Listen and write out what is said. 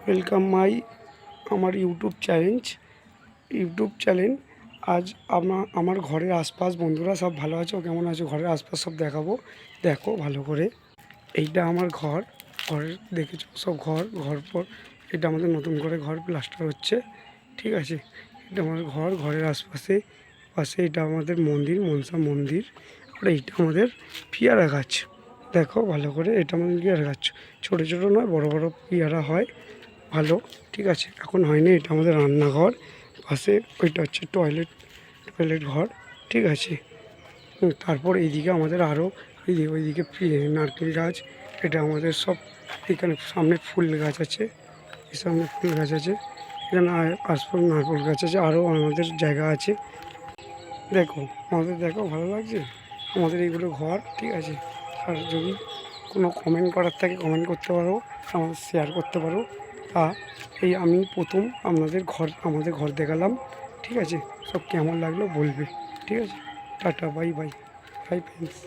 Welcome আমার YouTube channel. আজ আমার ঘরের আশপাশ বন্ধুরা সব ভালো আছো, কেমন আছো? ঘরের আশপাশ সব দেখাবো, দেখো ভালো করে। এইটা আমার ঘরের দেখেছো সব ঘর পর এটা আমাদের নতুন করে ঘর প্লাস্টার হচ্ছে, ঠিক আছে। এটা আমার ঘরের পাশে এটা আমাদের মনসা মন্দির। আর এইটা আমাদের পেয়ারা গাছ, দেখো ভালো করে। এটা আমাদের পেয়ারা গাছ, ছোটো ছোটো নয়, বড় বড় পেয়ারা হয় ভালো, ঠিক আছে। এখন হয়নি। এটা আমাদের রান্নাঘর, পাশে ওইটা হচ্ছে টয়লেট ঘর, ঠিক আছে। তারপর এইদিকে আমাদের আরও ওইদিকে নারকেল গাছ। এটা আমাদের সব এখানে সামনে ফুল গাছ আছে, সামনে ফুল গাছ আছে, এখানে আশপাশ নারকেল গাছ আছে, আরও আমাদের জায়গা আছে। দেখো ভালো লাগছে আমাদের এইগুলো ঘর, ঠিক আছে। আর যদি কোনো কমেন্ট করার থাকে কমেন্ট করতে পারো, আমাদের শেয়ার করতে পারো। তা আমি প্রথম আমাদের ঘর দেখালাম, ঠিক আছে। সব কেমন লাগলো বলবে, ঠিক আছে। Tata, bye bye, by friends.